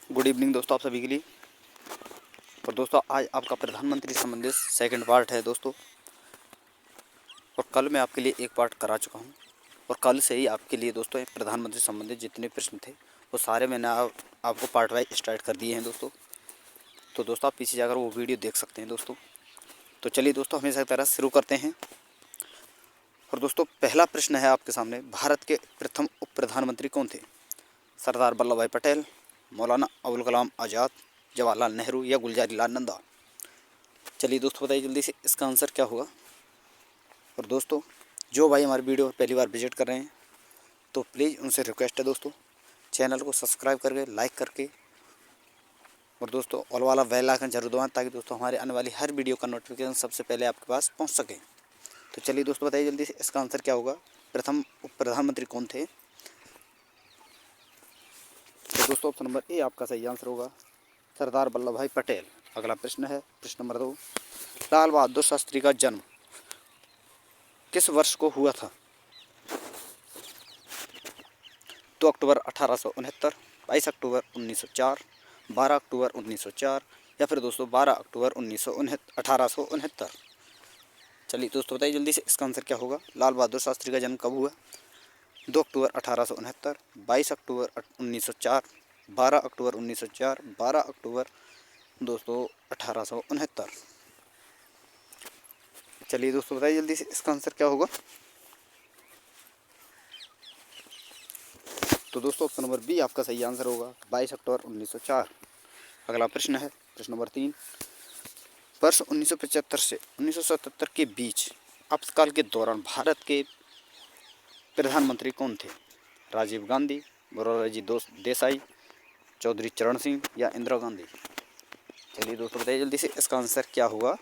Good evening दोस्तों आप सभी के लिए। और दोस्तों आज आपका प्रधानमंत्री संबंधित सेकंड पार्ट है दोस्तों। और कल मैं आपके लिए एक पार्ट करा चुका हूं। और कल से ही आपके लिए दोस्तों प्रधानमंत्री संबंधित जितने प्रश्न थे वो सारे मैंने आपको पार्ट वाइज स्टार्ट कर दिए हैं दोस्तों। तो दोस्तों आप पीछे जाकर वो वीडियो देख सकते हैं दोस्तों। तो चलिए दोस्तों हमेशा की तरह शुरू करते हैं। और दोस्तों पहला प्रश्न है आपके सामने, भारत के प्रथम उप प्रधानमंत्री कौन थे? सरदार वल्लभ भाई पटेल, मौलाना अबुल कलाम आज़ाद, जवाहरलाल नेहरू या गुलजार लाल नंदा? चलिए दोस्तों बताइए जल्दी से इसका आंसर क्या होगा। और दोस्तों जो भाई हमारी वीडियो पहली बार विजिट कर रहे हैं तो प्लीज़ उनसे रिक्वेस्ट है दोस्तों, चैनल को सब्सक्राइब करके लाइक करके और दोस्तों ऑल वाला बेल आइकन जरूर दबाएं ताकि दोस्तों हमारे आने वाली हर वीडियो का नोटिफिकेशन सबसे पहले आपके पास पहुंच सके। तो चलिए दोस्तों बताइए जल्दी से इसका आंसर क्या होगा, प्रथम उप प्रधानमंत्री कौन थे? तो दोस्तों ऑप्शन नंबर ए आपका सही आंसर होगा, सरदार वल्लभ भाई पटेल। अगला प्रश्न है प्रश्न नंबर 2, लाल बहादुर शास्त्री का जन्म किस वर्ष को हुआ था? 2 अक्टूबर 1869, 22 अक्टूबर 1904, 12 अक्टूबर 1904 या फिर दोस्तों 12 अक्टूबर 1869। चलिए दोस्तों बताइए जल्दी से इसका आंसर क्या होगा। लाल बहादुर शास्त्री का जन्म कब हुआ? 2 अक्टूबर 1869, 22 अक्टूबर 1904, 12 अक्टूबर 1904, 12 अक्टूबर दोस्तों 1869। चलिए दोस्तों बताइए जल्दी से इसका आंसर क्या होगा। तो दोस्तों ऑप्शन नंबर बी आपका सही आंसर होगा, 22 अक्टूबर 1904। अगला प्रश्न है प्रश्न नंबर 3, वर्ष 1975 से 1977 के बीच आपातकाल के दौरान भारत के प्रधानमंत्री कौन थे? राजीव गांधी, मोरारजी देसाई, चौधरी चरण सिंह या इंदिरा गांधी? चलिए दोस्तों बताइए जल्दी से इसका आंसर क्या होगा।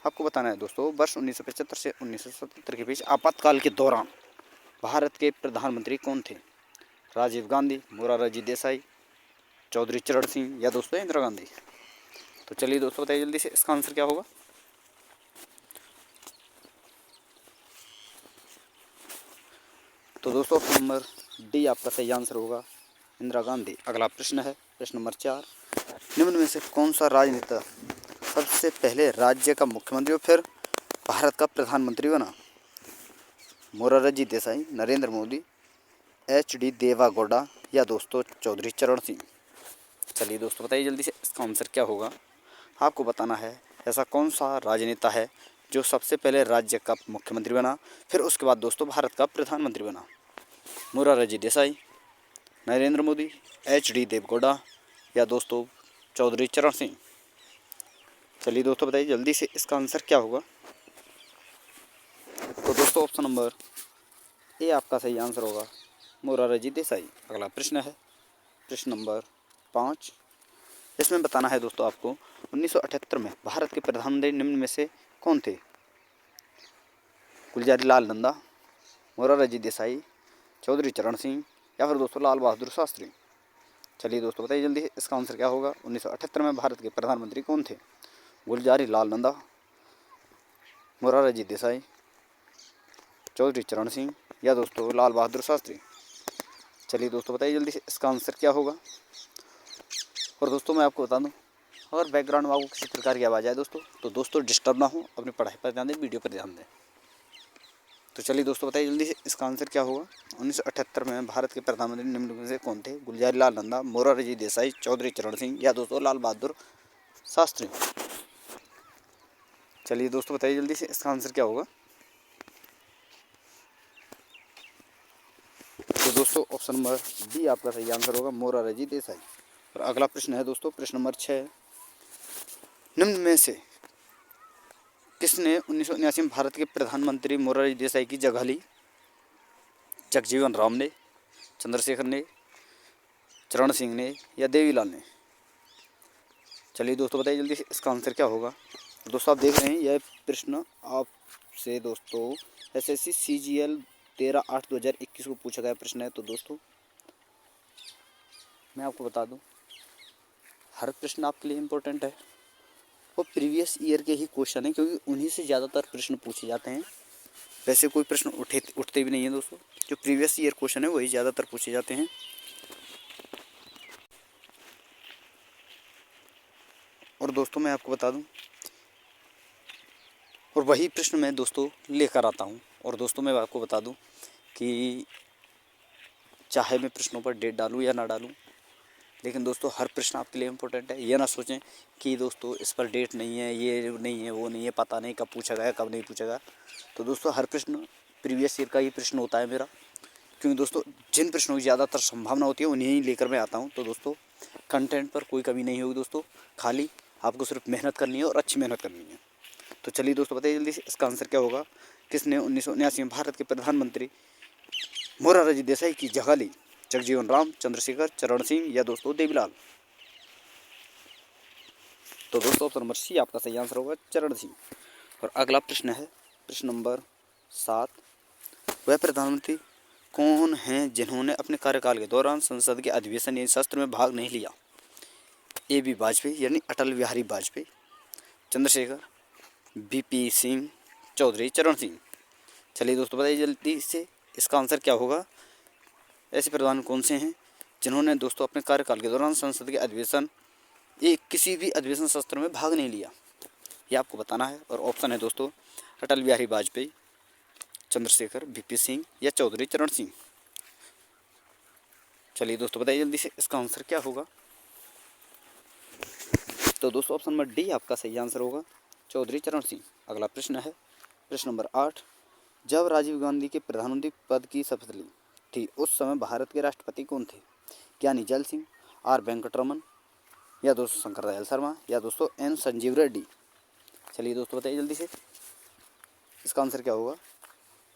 आपको बताना है दोस्तों, वर्ष 1975 से 1977 के बीच आपातकाल के दौरान भारत के प्रधानमंत्री कौन थे? राजीव गांधी, मोरारजी देसाई, चौधरी चरण सिंह या दोस्तों इंदिरा गांधी? तो चलिए दोस्तों बताइए जल्दी से इसका आंसर क्या होगा। तो दोस्तों ऑप्शन नंबर डी आपका सही आंसर होगा, इंदिरा गांधी। अगला प्रश्न है प्रश्न नंबर 4, निम्न में से कौन सा राजनेता सबसे पहले राज्य का मुख्यमंत्री और फिर भारत का प्रधानमंत्री बना? मोरारजी देसाई, नरेंद्र मोदी, HD देवागौड़ा या दोस्तों चौधरी चरण सिंह? चलिए दोस्तों बताइए जल्दी से इसका आंसर क्या होगा। आपको बताना है ऐसा कौन सा राजनेता है जो सबसे पहले राज्य का मुख्यमंत्री बना फिर उसके बाद दोस्तों भारत का प्रधानमंत्री बना? मोरारजी देसाई, नरेंद्र मोदी, HD देवगौड़ा या दोस्तों चौधरी चरण सिंह? चलिए दोस्तों बताइए जल्दी से इसका आंसर क्या होगा। तो दोस्तों ऑप्शन नंबर ए आपका सही आंसर होगा, मोरारजी देसाई। अगला प्रश्न है प्रश्न नंबर 5, इसमें बताना है दोस्तों आपको 1978 में भारत के प्रधानमंत्री निम्न में से कौन थे? गुलजार लाल नंदा, मोरारजी देसाई, चौधरी चरण सिंह या फिर दोस्तों लाल बहादुर शास्त्री? चलिए दोस्तों बताइए जल्दी इसका आंसर क्या होगा। 1978 में भारत के प्रधानमंत्री कौन थे? गुलजार लाल नंदा, मोरारजी देसाई, चौधरी चरण सिंह या दोस्तों लाल बहादुर शास्त्री? चलिए दोस्तों बताइए जल्दी से इसका आंसर क्या होगा। और दोस्तों मैं आपको बता दूं, अगर बैकग्राउंड में आपको किसी प्रकार की आवाज़ आए दोस्तों तो दोस्तों डिस्टर्ब ना हो, अपनी पढ़ाई पर ध्यान दें, वीडियो पर ध्यान दें। तो चलिए दोस्तों बताइए जल्दी से इसका आंसर क्या होगा। 1978 में भारत के प्रधानमंत्री निम्न में से कौन थे? गुलजार लाल नंदा, मोरारजी देसाई, चौधरी चरण सिंह या दोस्तों लाल बहादुर शास्त्री? चलिए दोस्तों बताइए जल्दी से इसका आंसर क्या होगा। तो दोस्तों ऑप्शन नंबर बी आपका सही आंसर होगा, मोरारजी देसाई। और अगला प्रश्न है दोस्तों प्रश्न नंबर 6, निम्न में से किसने 1979 में भारत के प्रधानमंत्री मोरारजी देसाई की जगह ली? जगजीवन राम ने, चंद्रशेखर ने, चरण सिंह ने या देवीलाल ने? चलिए दोस्तों बताइए जल्दी से इसका आंसर क्या होगा। दोस्तों आप देख रहे हैं यह प्रश्न आपसे दोस्तों SSC CGL 13/8/2021 को पूछा गया प्रश्न है। तो दोस्तों मैं आपको बता दूं, हर प्रश्न आपके लिए इम्पोर्टेंट है। वो प्रीवियस ईयर के ही क्वेश्चन है क्योंकि उन्हीं से ज़्यादातर प्रश्न पूछे जाते हैं। वैसे कोई प्रश्न उठते भी नहीं है दोस्तों, जो प्रीवियस ईयर क्वेश्चन है वही ज़्यादातर पूछे जाते हैं। और दोस्तों मैं आपको बता दूं, और वही प्रश्न मैं दोस्तों लेकर आता हूं। और दोस्तों मैं आपको बता दूं कि चाहे मैं प्रश्नों पर डेट डालूं या ना डालूं, लेकिन दोस्तों हर प्रश्न आपके लिए इम्पोर्टेंट है। ये ना सोचें कि दोस्तों इस पर डेट नहीं है, ये नहीं है, वो नहीं है, पता नहीं कब पूछा गया कब नहीं पूछा गया। तो दोस्तों हर प्रश्न प्रीवियस ईयर का ही प्रश्न होता है मेरा, क्योंकि दोस्तों जिन प्रश्नों की ज़्यादातर संभावना होती है उन्हें ही लेकर मैं आता हूँ। तो दोस्तों कंटेंट पर कोई कमी नहीं होगी दोस्तों, खाली आपको सिर्फ मेहनत करनी है और अच्छी मेहनत करनी है। तो चलिए दोस्तों बताइए जल्दी से, इसका आंसर क्या होगा? किसने 1979 में भारत के प्रधानमंत्री मोरारजी देसाई की जगह ली? जगजीवन राम, चंद्रशेखर, चरण सिंह या दोस्तों देवीलाल? तो दोस्तों ऑप्शन नंबर सी आपका सही आंसर होगा, चरण सिंह। और अगला प्रश्न है प्रश्न नंबर 7। वह प्रधानमंत्री कौन हैं जिन्होंने अपने कार्यकाल के दौरान संसद के अधिवेशन यानी सत्र में भाग नहीं लिया? ए बी वाजपेयी यानी अटल बिहारी वाजपेयी, चंद्रशेखर, बीपी सिंह चौधरी, चरण सिंह। चलिए दोस्तों बताइए जल्दी से, इसका आंसर क्या होगा? ऐसे प्रधान कौन से हैं जिन्होंने दोस्तों अपने कार्यकाल के दौरान संसद के अधिवेशन किसी भी अधिवेशन सत्र में भाग नहीं लिया? ये आपको बताना है। और ऑप्शन है दोस्तों अटल बिहारी वाजपेयी, चंद्रशेखर, बीपी सिंह या चौधरी चरण सिंह। चलिए दोस्तों बताइए जल्दी से, इसका आंसर क्या होगा? तो दोस्तों ऑप्शन नंबर डी आपका सही आंसर होगा, चौधरी चरण सिंह। अगला प्रश्न है प्रश्न नंबर 8। जब राजीव गांधी के प्रधानमंत्री पद की शपथ ली थी उस समय भारत के राष्ट्रपति कौन थे? ज्ञानी जैल सिंह, आर वेंकटरमन या दोस्तों शंकर दयाल शर्मा या दोस्तों एन संजीव रेड्डी? चलिए दोस्तों बताइए जल्दी से, इसका आंसर क्या होगा?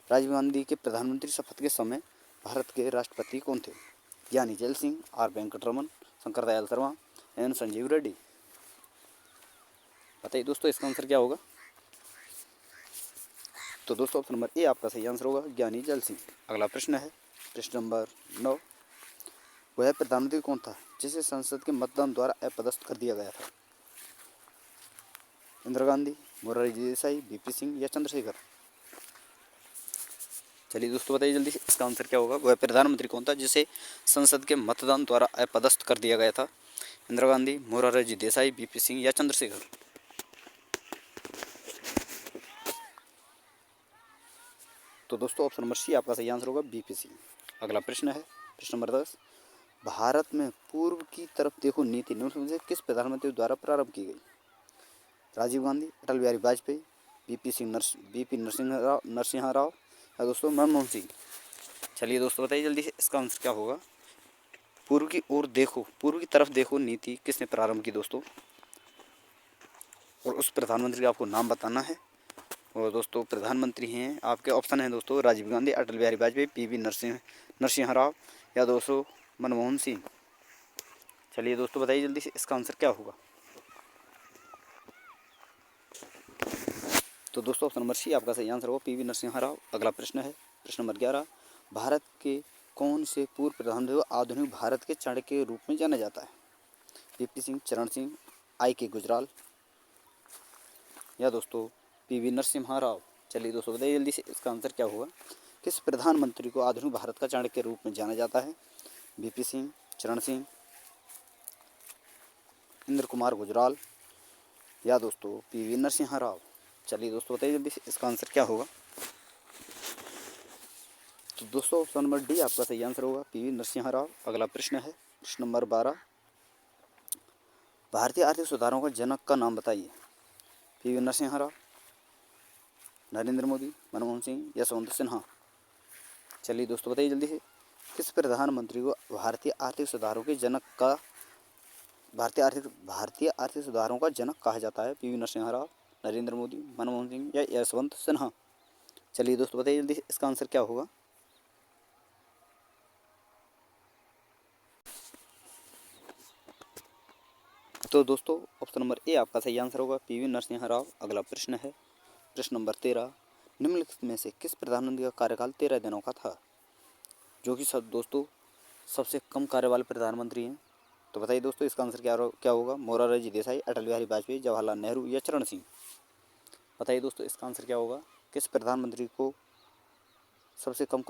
राजीव गांधी के प्रधानमंत्री शपथ के समय भारत के राष्ट्रपति कौन थे? Giani Zail Singh, R Venkataraman, Shankar Dayal Sharma, N Sanjiva Reddy? बताइए दोस्तों इसका आंसर क्या होगा? तो दोस्तों ऑप्शन नंबर ए आपका सही आंसर होगा, ज्ञानी जैल सिंह। अगला प्रश्न है प्रश्न नंबर 9। वह प्रधानमंत्री कौन था जिसे संसद के मतदान द्वारा अपदस्थ कर दिया गया था? इंदिरा गांधी, मोरारजी देसाई, बीपी सिंह या चंद्रशेखर? चलिए दोस्तों बताइए जल्दी से, इसका आंसर क्या होगा? वह प्रधानमंत्री कौन था जिसे संसद के मतदान द्वारा अपदस्थ कर दिया गया था? इंदिरा गांधी, मोरारजी देसाई, बीपी सिंह या चंद्रशेखर? तो दोस्तों ऑप्शन नंबर सी आपका सही आंसर होगा, बीपी सिंह। अगला प्रश्न है प्रश्न नंबर 10। भारत में पूर्व की तरफ देखो नीति निम्न में से किस प्रधानमंत्री द्वारा प्रारंभ की गई? राजीव गांधी, अटल बिहारी वाजपेयी, बीपी नरसिंहा राव या दोस्तों मनमोहन सिंह? चलिए दोस्तों बताइए जल्दी से, इसका आंसर क्या होगा? पूर्व की ओर देखो, पूर्व की तरफ देखो नीति किसने प्रारंभ की दोस्तों? और उस प्रधानमंत्री का आपको नाम बताना है। और दोस्तों प्रधानमंत्री हैं आपके ऑप्शन हैं दोस्तों राजीव गांधी, अटल बिहारी वाजपेयी, पीवी नरसिंहा राव या दोस्तों मनमोहन सिंह? चलिए दोस्तों बताइए जल्दी से, इसका आंसर क्या होगा? तो दोस्तों ऑप्शन नंबर सी आपका सही आंसर होगा, पीवी नरसिंहा राव। अगला प्रश्न है प्रश्न नंबर 11। भारत के कौन से पूर्व प्रधानमंत्री को आधुनिक भारत के चाणक्य के रूप में जाना जाता है? बीपी सिंह, चरण सिंह, आई के गुजराल या दोस्तों पीवी नरसिम्हा राव? चलिए दोस्तों बताइए जल्दी से, इसका आंसर क्या होगा? किस प्रधानमंत्री को आधुनिक भारत का चाणक्य के रूप में जाना जाता है? बीपी सिंह, चरण सिंह, इंद्र कुमार गुजराल या दोस्तों पीवी नरसिम्हा राव? चलिए दोस्तों बताइए जल्दी से, इसका आंसर क्या होगा? तो दोस्तों ऑप्शन नंबर डी आपका सही आंसर होगा, पीवी नरसिम्हा राव। अगला प्रश्न है प्रश्न नंबर 12। भारतीय आर्थिक सुधारों का जनक का नाम बताइए? पीवी नरसिम्हा राव, नरेंद्र मोदी, मनमोहन सिंह, यशवंत सिन्हा? चलिए दोस्तों बताइए जल्दी से, किस प्रधानमंत्री को भारतीय आर्थिक सुधारों के जनक का भारतीय आर्थिक सुधारों का जनक कहा जाता है? पीवी नरसिम्हा राव, नरेंद्र मोदी, मनमोहन सिंह या यशवंत सिन्हा? चलिए दोस्तों बताइए जल्दी से, इसका आंसर क्या होगा? तो दोस्तों ऑप्शन नंबर ए आपका सही आंसर होगा, पीवी नरसिम्हा राव। अगला प्रश्न है प्रश्न नंबर 13। निम्नलिखित में से किस प्रधानमंत्री का कार्यकाल 13 दिनों का था? जो कि सब दोस्तों सबसे कम कार्य वाले प्रधानमंत्री हैं। तो बताइए दोस्तों इसका आंसर क्या होगा? मोरारजी देसाई, अटल बिहारी वाजपेयी, जवाहरलाल नेहरू या चरण सिंह? बताइए दोस्तों इसका आंसर क्या होगा? किस प्रधानमंत्री को सबसे कम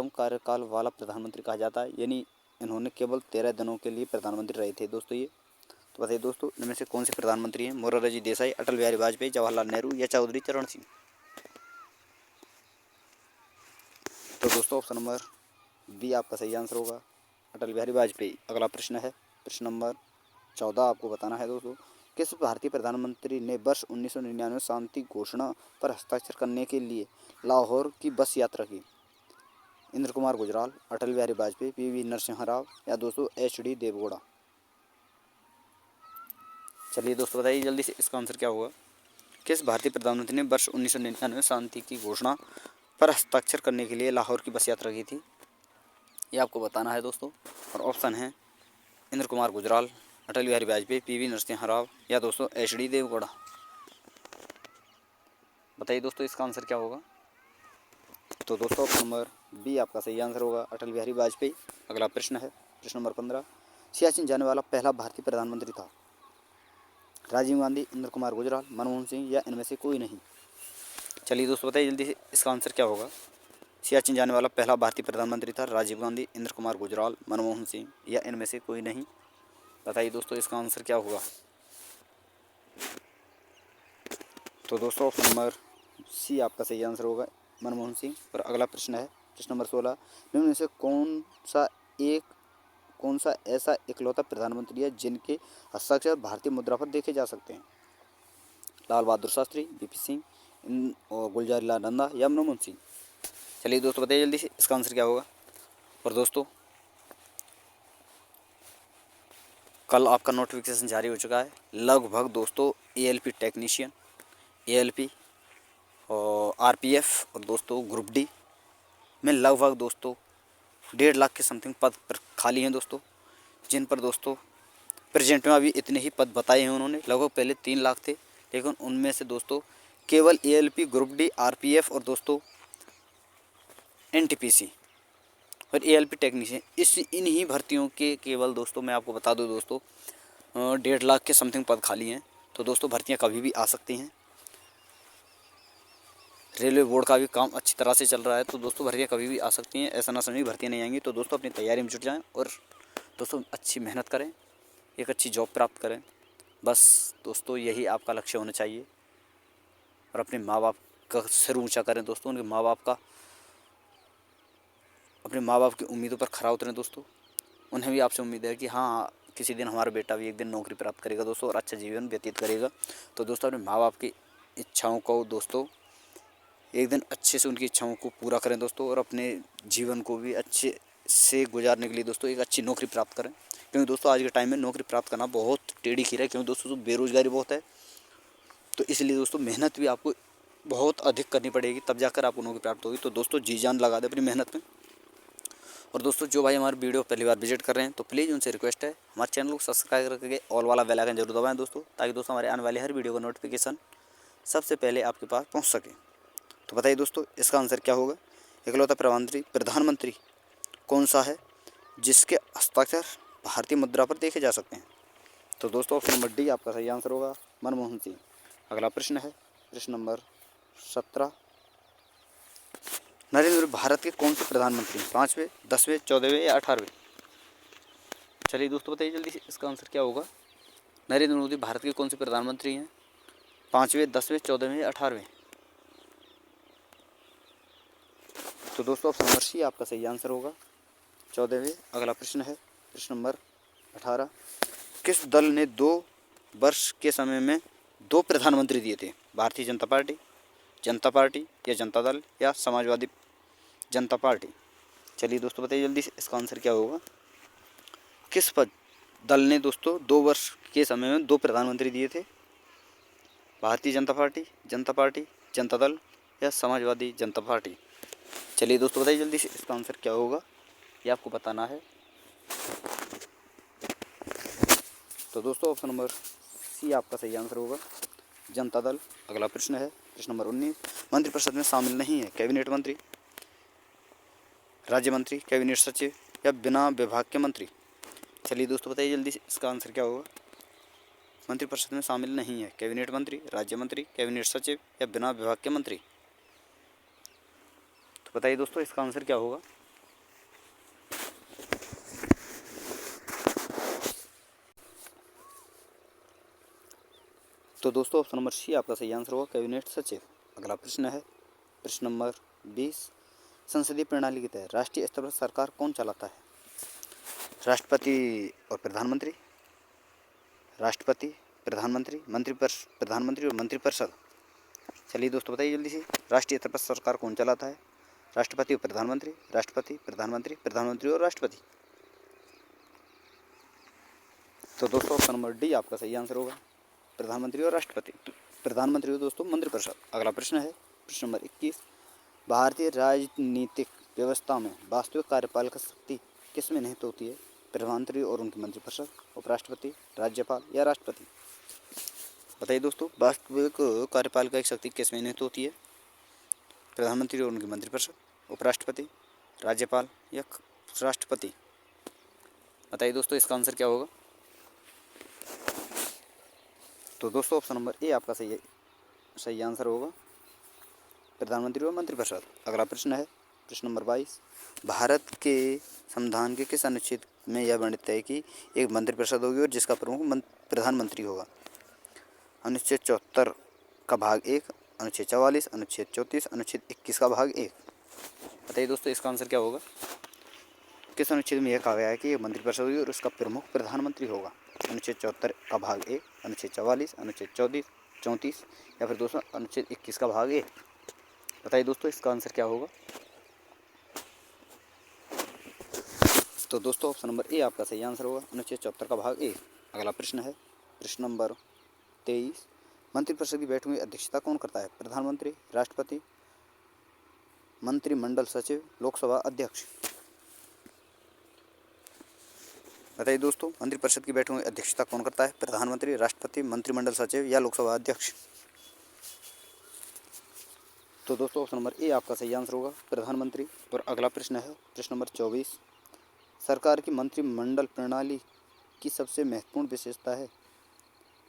कार्यकाल वाला प्रधानमंत्री कहा जाता है? यानी इन्होंने केवल 13 दिनों के लिए प्रधानमंत्री रहे थे दोस्तों ये। तो बताइए दोस्तों, इनमें से कौन से प्रधानमंत्री हैं? मोरारजी देसाई, अटल बिहारी वाजपेयी, जवाहरलाल नेहरू या चौधरी चरण सिंह? तो दोस्तों ऑप्शन नंबर बी आपका सही आंसर होगा, अटल बिहारी वाजपेयी। अगला प्रश्न है प्रश्न नंबर 14 आपको बताना है दोस्तों, किस भारतीय प्रधानमंत्री ने वर्ष 1999 शांति घोषणा पर हस्ताक्षर करने के लिए लाहौर की बस यात्रा की? इंद्र कुमार गुजराल, अटल बिहारी वाजपेयी, पीवी नरसिम्हा राव या दोस्तों एच.डी. देवगौड़ा? चलिए दोस्तों बताइए जल्दी से, इसका आंसर क्या होगा? किस भारतीय प्रधानमंत्री ने वर्ष 1999 शांति की घोषणा पर हस्ताक्षर करने के लिए लाहौर की बस यात्रा की थी? ये आपको बताना है दोस्तों। और ऑप्शन है इंद्र कुमार गुजराल, अटल बिहारी वाजपेयी, पीवी नरसिम्हा राव या दोस्तों एच.डी. देवगौड़ा? बताइए दोस्तों इसका आंसर क्या होगा? तो दोस्तों ऑप्शन नंबर बी आपका सही आंसर होगा, अटल बिहारी वाजपेयी। अगला प्रश्न है प्रश्न नंबर 15, सियाचिन जाने वाला पहला भारतीय प्रधानमंत्री था? राजीव गांधी, इंद्र कुमार गुजराल, मनमोहन सिंह या इनमें से कोई नहीं? चलिए दोस्तों बताइए जल्दी से, इसका आंसर क्या होगा? सियाचिन जाने वाला पहला भारतीय प्रधानमंत्री था राजीव गांधी, इंद्र कुमार गुजराल, मनमोहन सिंह या इनमें से कोई नहीं? बताइए दोस्तों इसका आंसर क्या होगा? तो दोस्तों ऑप्शन नंबर सी आपका सही आंसर होगा, मनमोहन सिंह। और अगला प्रश्न है प्रश्न नंबर 16, निम्न में से कौन सा ऐसा इकलौता प्रधानमंत्री है जिनके हस्ताक्षर भारतीय मुद्रा पर देखे जा सकते हैं? लाल बहादुर शास्त्री, वीपी सिंह और गुलजारीलाल नंदा या मनमोहन सिंह? चलिए दोस्तों बताइए जल्दी से, इसका आंसर क्या होगा? और दोस्तों कल आपका नोटिफिकेशन जारी हो चुका है, लगभग दोस्तों एएलपी टेक्नीशियन, एएलपी और आरपीएफ और दोस्तों ग्रुप डी में लगभग दोस्तों 1.5 लाख के समथिंग पद पर खाली हैं दोस्तों, जिन पर दोस्तों प्रेजेंट में अभी इतने ही पद बताए हैं उन्होंने। लगभग पहले 3 लाख थे, लेकिन उनमें से दोस्तों केवल एएलपी, ग्रुप डी, आरपीएफ और दोस्तों एनटीपीसी और एएलपी टेक्नीशियन, इन्हीं भर्तियों के केवल दोस्तों मैं आपको बता दूं दोस्तों 1.5 लाख के समथिंग पद खाली हैं। तो दोस्तों भर्तियां कभी भी आ सकती हैं। रेलवे बोर्ड का भी काम अच्छी तरह से चल रहा है, तो दोस्तों भर्तियां कभी भी आ सकती हैं, ऐसा ना समझिए भर्तियां नहीं आएंगी। तो दोस्तों अपनी तैयारी में जुट जाएं और दोस्तों अच्छी मेहनत करें, एक अच्छी जॉब प्राप्त करें। बस दोस्तों यही आपका लक्ष्य होना चाहिए। और अपने माँ बाप का सिर ऊँचा करें दोस्तों, उनके माँ बाप का, अपने माँ बाप की उम्मीदों पर खरा उतरें दोस्तों। उन्हें भी आपसे उम्मीद है कि हाँ किसी दिन हमारा बेटा भी एक दिन नौकरी प्राप्त करेगा दोस्तों और अच्छा जीवन व्यतीत करेगा। तो दोस्तों अपने माँ बाप की इच्छाओं को दोस्तों एक दिन अच्छे से उनकी इच्छाओं को पूरा करें दोस्तों, और अपने जीवन को भी अच्छे से गुजारने के लिए दोस्तों एक अच्छी नौकरी प्राप्त करें। क्योंकि दोस्तों आज के टाइम में नौकरी प्राप्त करना बहुत टेढ़ी खीर है, क्योंकि दोस्तों बेरोजगारी बहुत है। तो इसलिए दोस्तों मेहनत भी आपको बहुत अधिक करनी पड़ेगी, तब जाकर आपको नौकरी प्राप्त होगी। तो दोस्तों जी जान लगा दें अपनी मेहनत में। और दोस्तों जो भाई हमारे वीडियो पहली बार विजिट कर रहे हैं तो प्लीज़ उनसे रिक्वेस्ट है हमारे चैनल को सब्सक्राइब करके ऑल वाला बेल आइकन जरूर दबाएं दोस्तों, ताकि दोस्तों हमारे आने वाले हर वीडियो का नोटिफिकेशन सबसे पहले आपके पास पहुंच सके। तो बताइए दोस्तों इसका आंसर क्या होगा? इकलौता प्रधानमंत्री कौन सा है जिसके हस्ताक्षर भारतीय मुद्रा पर देखे जा सकते हैं? तो दोस्तों ऑप्शन नंबर डी आपका सही आंसर होगा, मनमोहन सिंह। अगला प्रश्न है प्रश्न नंबर 17, नरेंद्र मोदी भारत के कौन से प्रधानमंत्री? 5वें, 10वें, 14वें या 18वें? चलिए दोस्तों बताइए जल्दी से, इसका आंसर क्या होगा? नरेंद्र मोदी भारत के कौन से प्रधानमंत्री हैं? 5वें, 10वें, 14वें या 18वें? तो दोस्तों ऑप्शन नंबर सी आपका सही आंसर होगा, 14वें। अगला प्रश्न है प्रश्न नंबर 18, किस दल ने 2 वर्ष के समय में 2 प्रधानमंत्री दिए थे? भारतीय जनता पार्टी या जनता दल या समाजवादी जनता पार्टी? चलिए दोस्तों बताइए जल्दी से, इसका आंसर क्या होगा? किस दल ने दोस्तों 2 वर्ष के समय में 2 प्रधानमंत्री दिए थे? भारतीय जनता पार्टी, जनता दल या समाजवादी जनता पार्टी? चलिए दोस्तों बताइए जल्दी से, इसका आंसर क्या होगा? ये आपको बताना है। तो दोस्तों ऑप्शन नंबर सी आपका सही आंसर होगा, जनता दल। अगला प्रश्न है प्रश्न नंबर 19, मंत्रिपरिषद में शामिल नहीं है कैबिनेट मंत्री, राज्य मंत्री, कैबिनेट सचिव या बिना विभाग के मंत्री? चलिए दोस्तों बताइए जल्दी से, इसका आंसर क्या होगा? मंत्रिपरिषद में शामिल नहीं है कैबिनेट मंत्री, राज्य मंत्री, कैबिनेट सचिव या बिना विभाग के मंत्री? तो बताइए दोस्तों इसका आंसर क्या होगा? तो दोस्तों ऑप्शन नंबर सी आपका सही आंसर होगा, कैबिनेट सचिव। अगला प्रश्न है प्रश्न नंबर 20, संसदीय प्रणाली के तहत राष्ट्रीय स्तर पर सरकार कौन चलाता है? राष्ट्रपति और प्रधानमंत्री, राष्ट्रपति, प्रधानमंत्री, प्रधानमंत्री और मंत्रिपरिषद। चलिए दोस्तों बताइए जल्दी से, राष्ट्रीय स्तर पर सरकार कौन चलाता है? राष्ट्रपति और प्रधानमंत्री, राष्ट्रपति, प्रधानमंत्री, प्रधानमंत्री और राष्ट्रपति। तो दोस्तों ऑप्शन नंबर डी आपका सही आंसर होगा, प्रधानमंत्री और राष्ट्रपति। प्रधानमंत्री और दोस्तों मंत्रिपरिषद। अगला प्रश्न है प्रश्न नंबर 21, भारतीय राजनीतिक व्यवस्था में वास्तविक कार्यपालक शक्ति किस में निहित होती है? प्रधानमंत्री और उनकी मंत्रिपरिषद, उपराष्ट्रपति, राज्यपाल या राष्ट्रपति। बताइए दोस्तों, वास्तविक कार्यपालिका की शक्ति किस में निहित होती है? प्रधानमंत्री और उनकी मंत्रिपरिषद, उपराष्ट्रपति, राज्यपाल या राष्ट्रपति। बताइए दोस्तों इसका आंसर क्या होगा? तो दोस्तों ऑप्शन नंबर ए आपका सही आंसर होगा, प्रधानमंत्री और मंत्रिपरिषद। अगला प्रश्न है प्रश्न नंबर 22, भारत के संविधान के किस अनुच्छेद में यह वर्णित है कि एक मंत्रिपरिषद होगी और जिसका प्रमुख प्रधानमंत्री होगा? अनुच्छेद 74 का भाग 1, अनुच्छेद 44, अनुच्छेद 34, अनुच्छेद 21 का भाग 1। बताइए दोस्तों इसका आंसर क्या होगा? किस अनुच्छेद में यह कहा गया है कि एक मंत्रिपरिषद होगी और उसका प्रमुख प्रधानमंत्री होगा? अनुच्छेद 74 का भाग 1, अनुच्छेद 44, अनुच्छेद 34 या फिर दोस्तों अनुच्छेद 21 का भाग 1। बताइए दोस्तों इसका आंसर क्या होगा? तो दोस्तों ऑप्शन नंबर ए आपका सही आंसर होगा, अनुच्छेद 74 का भाग 1। अगला प्रश्न है प्रश्न नंबर 23, मंत्रिपरिषद की बैठक की अध्यक्षता कौन करता है? प्रधानमंत्री, राष्ट्रपति, मंत्रिमंडल सचिव, लोकसभा अध्यक्ष। बताइए दोस्तों, मंत्रिपरिषद की बैठक की अध्यक्षता कौन करता है? प्रधानमंत्री, राष्ट्रपति, मंत्रिमंडल सचिव या लोकसभा अध्यक्ष। तो दोस्तों ऑप्शन नंबर ए आपका सही आंसर होगा, प्रधानमंत्री। और अगला प्रश्न है प्रश्न नंबर 24, सरकार की मंत्रिमंडल प्रणाली की सबसे महत्वपूर्ण विशेषता है?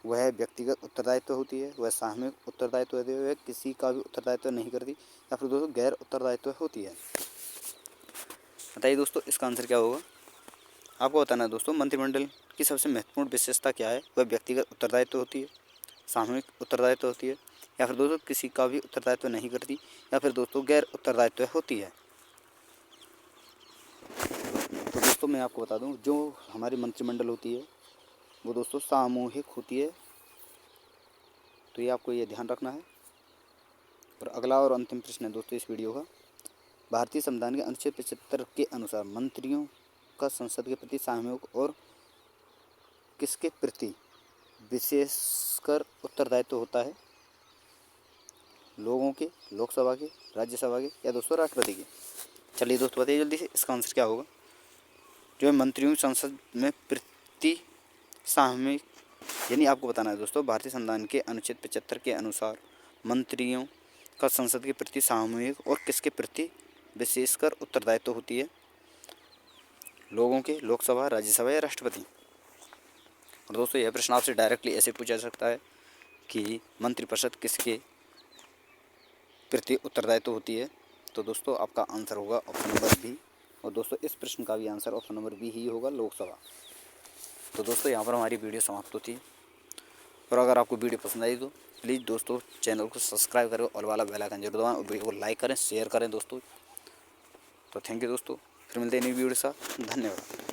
वह व्यक्तिगत उत्तरदायित्व होती है, वह सामूहिक उत्तरदायित्व होती है, वह किसी का भी उत्तरदायित्व नहीं करती या फिर दोस्तों गैर उत्तरदायित्व होती है। बताइए दोस्तों इसका आंसर क्या होगा? आपको बताना है दोस्तों, मंत्रिमंडल की सबसे महत्वपूर्ण विशेषता क्या है? वह व्यक्तिगत उत्तरदायित्व होती है, सामूहिक उत्तरदायित्व होती है या फिर दोस्तों किसी का भी उत्तरदायित्व नहीं करती या फिर दोस्तों गैर उत्तरदायित्व होती है। तो दोस्तों मैं आपको बता दूं, जो हमारी मंत्रिमंडल होती है वो दोस्तों सामूहिक होती है, तो ये आपको ये ध्यान रखना है। और अगला और अंतिम प्रश्न है दोस्तों इस वीडियो का, भारतीय संविधान के अनुच्छेद 75 के अनुसार मंत्रियों का संसद के प्रति सामूहिक और किसके प्रति विशेषकर उत्तरदायित्व होता है? लोगों के, लोकसभा के, राज्यसभा के या दोस्तों राष्ट्रपति के। चलिए दोस्तों बताइए जल्दी से इसका आंसर क्या होगा? जो है मंत्रियों संसद में प्रति सामूहिक, यानी आपको बताना है दोस्तों, भारतीय संविधान के अनुच्छेद 75 के अनुसार मंत्रियों का संसद के प्रति सामूहिक और किसके प्रति विशेषकर उत्तरदायित्व होती है? लोगों के, लोकसभा, राज्यसभा या राष्ट्रपति। और दोस्तों यह प्रश्न आपसे डायरेक्टली ऐसे पूछा जा सकता है कि मंत्रिपरिषद किसके प्रति उत्तरदायित्व होती है? तो दोस्तों आपका आंसर होगा ऑप्शन नंबर बी। और दोस्तों इस प्रश्न का भी आंसर ऑप्शन नंबर बी ही होगा, लोकसभा। तो दोस्तों यहाँ पर हमारी वीडियो समाप्त होती है। और अगर आपको वीडियो पसंद आई तो प्लीज़ दोस्तों चैनल को सब्सक्राइब करें, ऑल वाला बेल आइकन जरूर दबाएं और वीडियो को लाइक करें, शेयर करें दोस्तों। तो थैंक यू दोस्तों, फिर मिलते हैं नई वीडियो के साथ। धन्यवाद।